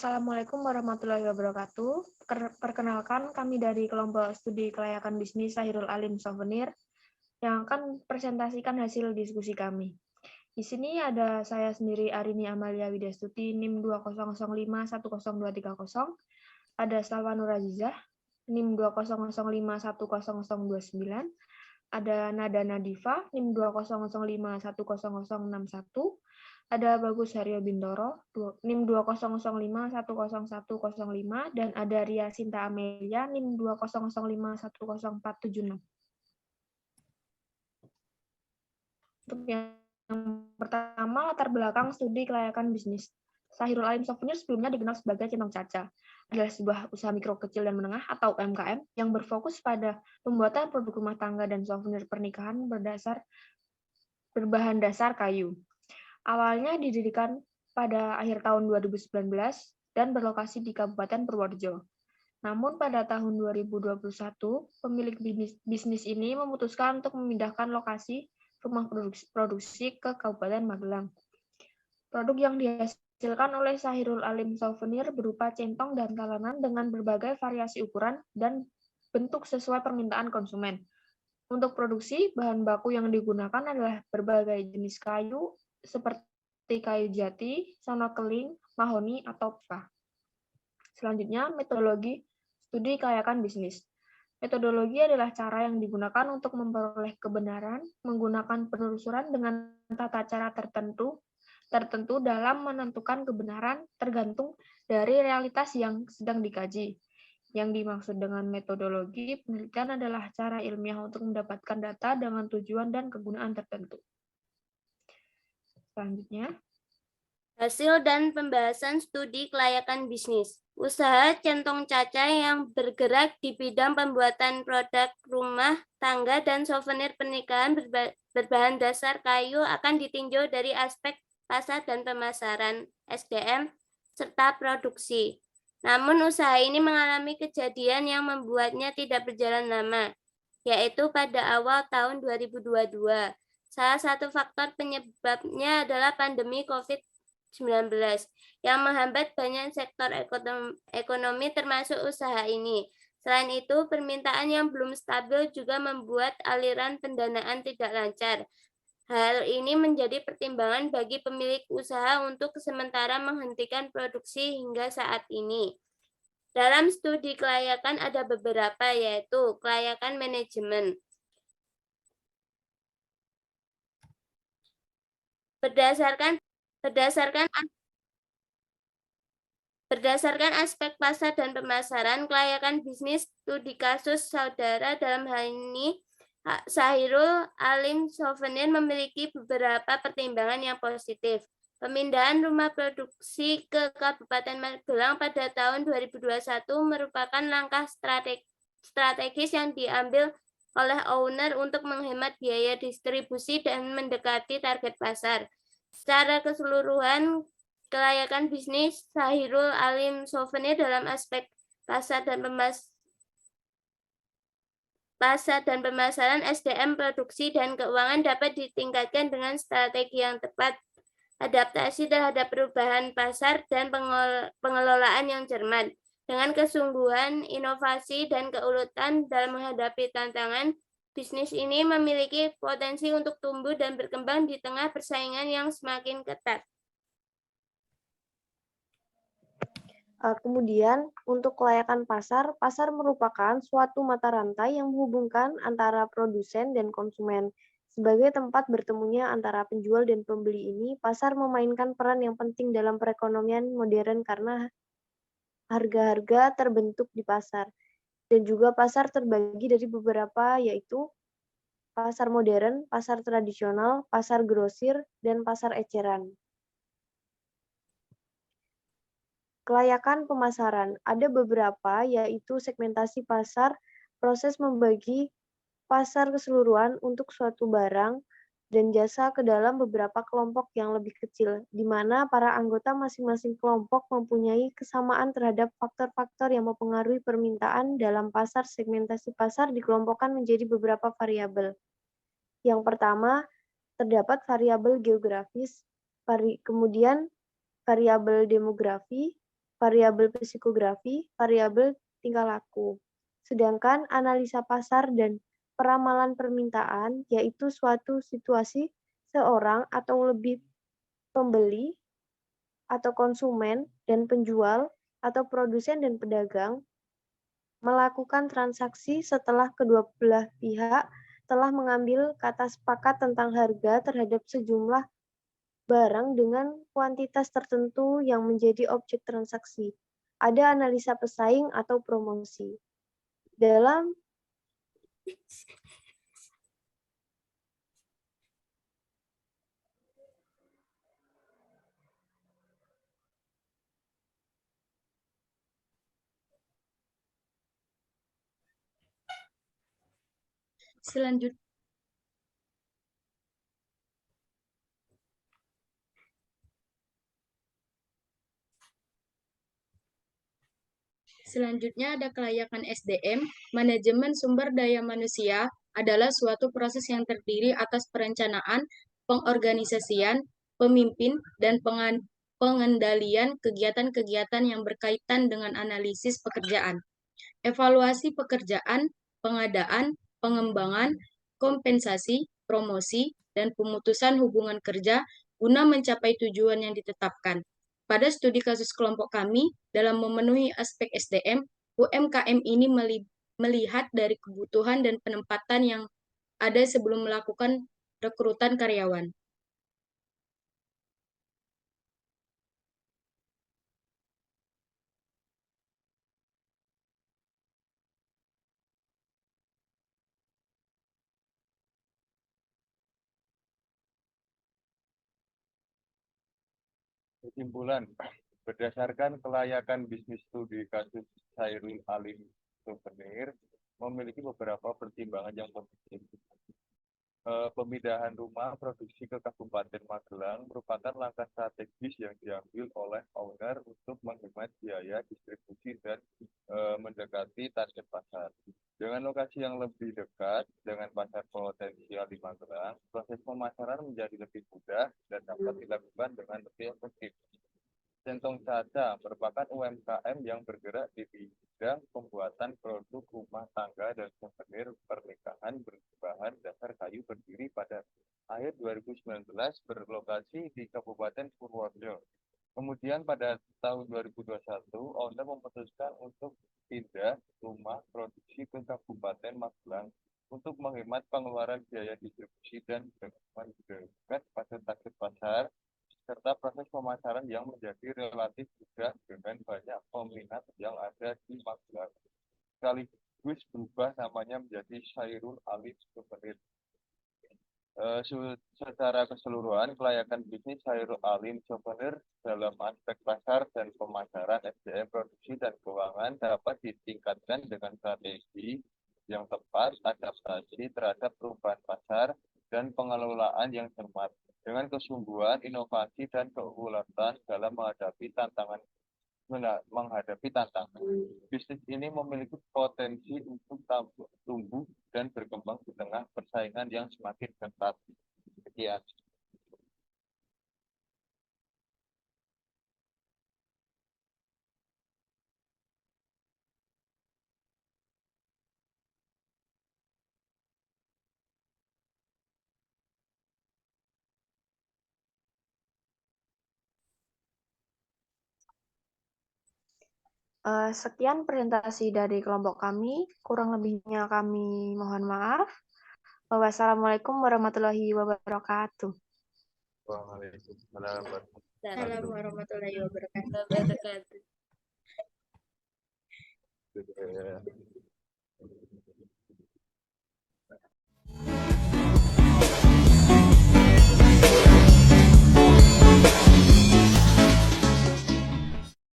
Assalamualaikum warahmatullahi wabarakatuh. Perkenalkan, kami dari kelompok studi kelayakan bisnis Sahirul Alim Souvenir yang akan presentasikan hasil diskusi kami. Di sini ada saya sendiri, Arini Amalia Widastuti, NIM 2005102330, ada Salwa Nur Azizah, NIM 20051029, ada Nada Nadifa, NIM 20051061, ada Bagus Haryo Bintoro, NIM 2005100105, dan ada Ria Sinta Amelia, NIM 2005100476. Untuk yang pertama, latar belakang studi kelayakan bisnis. Sahirul Alim Souvenir sebelumnya dikenal sebagai Centong Caca, adalah sebuah usaha mikro kecil dan menengah atau UMKM yang berfokus pada pembuatan produk rumah tangga dan souvenir pernikahan berbahan dasar kayu. Awalnya didirikan pada akhir tahun 2019 dan berlokasi di Kabupaten Purworejo. Namun pada tahun 2021, pemilik bisnis ini memutuskan untuk memindahkan lokasi rumah produksi ke Kabupaten Magelang. Produk yang dihasilkan oleh Sahirul Alim Souvenir berupa centong dan talenan dengan berbagai variasi ukuran dan bentuk sesuai permintaan konsumen. Untuk produksi, bahan baku yang digunakan adalah berbagai jenis kayu, seperti kayu jati, sono keling, mahoni, atau peka. Selanjutnya, metodologi studi kelayakan bisnis. Metodologi adalah cara yang digunakan untuk memperoleh kebenaran menggunakan penelusuran dengan tata cara tertentu dalam menentukan kebenaran tergantung dari realitas yang sedang dikaji. Yang dimaksud dengan metodologi penelitian adalah cara ilmiah untuk mendapatkan data dengan tujuan dan kegunaan tertentu. Selanjutnya, hasil dan pembahasan studi kelayakan bisnis. Usaha Centong Caca yang bergerak di bidang pembuatan produk rumah tangga dan souvenir pernikahan berbahan dasar kayu akan ditinjau dari aspek pasar dan pemasaran, SDM, serta produksi. Namun usaha ini mengalami kejadian yang membuatnya tidak berjalan lama, yaitu pada awal tahun 2022. Salah satu faktor penyebabnya adalah pandemi COVID-19 yang menghambat banyak sektor ekonomi termasuk usaha ini. Selain itu, permintaan yang belum stabil juga membuat aliran pendanaan tidak lancar. Hal ini menjadi pertimbangan bagi pemilik usaha untuk sementara menghentikan produksi hingga saat ini. Dalam studi kelayakan ada beberapa, yaitu kelayakan manajemen. Berdasarkan aspek pasar dan pemasaran, kelayakan bisnis studi kasus saudara dalam hal ini Sahirul Alim Souvenir memiliki beberapa pertimbangan yang positif. Pemindahan rumah produksi ke Kabupaten Magelang pada tahun 2021 merupakan langkah strategis yang diambil oleh owner untuk menghemat biaya distribusi dan mendekati target pasar. Secara keseluruhan, kelayakan bisnis Sahirul Alim Souvenir dalam aspek pasar dan pemasaran, SDM, produksi, dan keuangan dapat ditingkatkan dengan strategi yang tepat, adaptasi terhadap perubahan pasar, dan pengelolaan yang cermat. Dengan kesungguhan, inovasi, dan keuletan dalam menghadapi tantangan, bisnis ini memiliki potensi untuk tumbuh dan berkembang di tengah persaingan yang semakin ketat. Kemudian, untuk kelayakan pasar, pasar merupakan suatu mata rantai yang menghubungkan antara produsen dan konsumen. Sebagai tempat bertemunya antara penjual dan pembeli ini, pasar memainkan peran yang penting dalam perekonomian modern karena harga-harga terbentuk di pasar. Dan juga pasar terbagi dari beberapa, yaitu pasar modern, pasar tradisional, pasar grosir, dan pasar eceran. Kelayakan pemasaran. Ada beberapa, yaitu segmentasi pasar, proses membagi pasar keseluruhan untuk suatu barang dan jasa ke dalam beberapa kelompok yang lebih kecil, di mana para anggota masing-masing kelompok mempunyai kesamaan terhadap faktor-faktor yang mempengaruhi permintaan dalam pasar. Segmentasi pasar dikelompokkan menjadi beberapa variabel. Yang pertama, terdapat variabel geografis, kemudian variabel demografi, variabel psikografi, variabel tingkah laku. Sedangkan analisa pasar dan peramalan permintaan yaitu suatu situasi seorang atau lebih pembeli atau konsumen dan penjual atau produsen dan pedagang melakukan transaksi setelah kedua belah pihak telah mengambil kata sepakat tentang harga terhadap sejumlah barang dengan kuantitas tertentu yang menjadi objek transaksi. Ada analisa pesaing atau promosi. Dalam Selanjutnya ada kelayakan SDM. Manajemen sumber daya manusia adalah suatu proses yang terdiri atas perencanaan, pengorganisasian, pemimpin, dan pengendalian kegiatan-kegiatan yang berkaitan dengan analisis pekerjaan, evaluasi pekerjaan, pengadaan, pengembangan, kompensasi, promosi, dan pemutusan hubungan kerja guna mencapai tujuan yang ditetapkan. Pada studi kasus kelompok kami, dalam memenuhi aspek SDM, UMKM ini melihat dari kebutuhan dan penempatan yang ada sebelum melakukan rekrutan karyawan. Kesimpulan, berdasarkan kelayakan bisnis studi kasus Chairul Alim Souvenir memiliki beberapa pertimbangan yang penting. Pemindahan rumah produksi ke Kabupaten Magelang merupakan langkah strategis yang diambil oleh owner untuk menghemat biaya distribusi dan mendekati target pasar. Dengan lokasi yang lebih dekat dengan pasar potensial di Magelang, proses pemasaran menjadi lebih mudah dan dapat dilakukan dengan lebih efektif. Centong Caca merupakan UMKM yang bergerak di bidang pembuatan produk rumah tangga dan souvenir pernikahan berbahan dasar kayu berdiri pada akhir 2019 berlokasi di Kabupaten Purworejo. Kemudian pada tahun 2021, owner memutuskan untuk pindah rumah produksi ke Kabupaten Magelang untuk menghemat pengeluaran biaya distribusi dan mendekat pada target pasar serta proses pemasaran yang menjadi relatif mudah dengan banyak peminat yang ada di Magelang. Sekaligus berubah namanya menjadi Chairul Alim Souvenir. Secara keseluruhan, kelayakan bisnis Chairul Alim Souvenir dalam aspek pasar dan pemasaran SDM, produksi, dan keuangan dapat ditingkatkan dengan strategi yang tepat, adaptasi terhadap perubahan pasar, dan pengelolaan yang cermat. Dengan kesungguhan, inovasi, dan keulatan dalam menghadapi tantangan. Bisnis ini memiliki potensi untuk tumbuh dan berkembang di tengah persaingan yang semakin ketat. Sekian. Sekian presentasi dari kelompok kami. Kurang lebihnya kami mohon maaf. Wassalamualaikum warahmatullahi wabarakatuh. Waalaikumsalam warahmatullahi wabarakatuh. warahmatullahi wabarakatuh.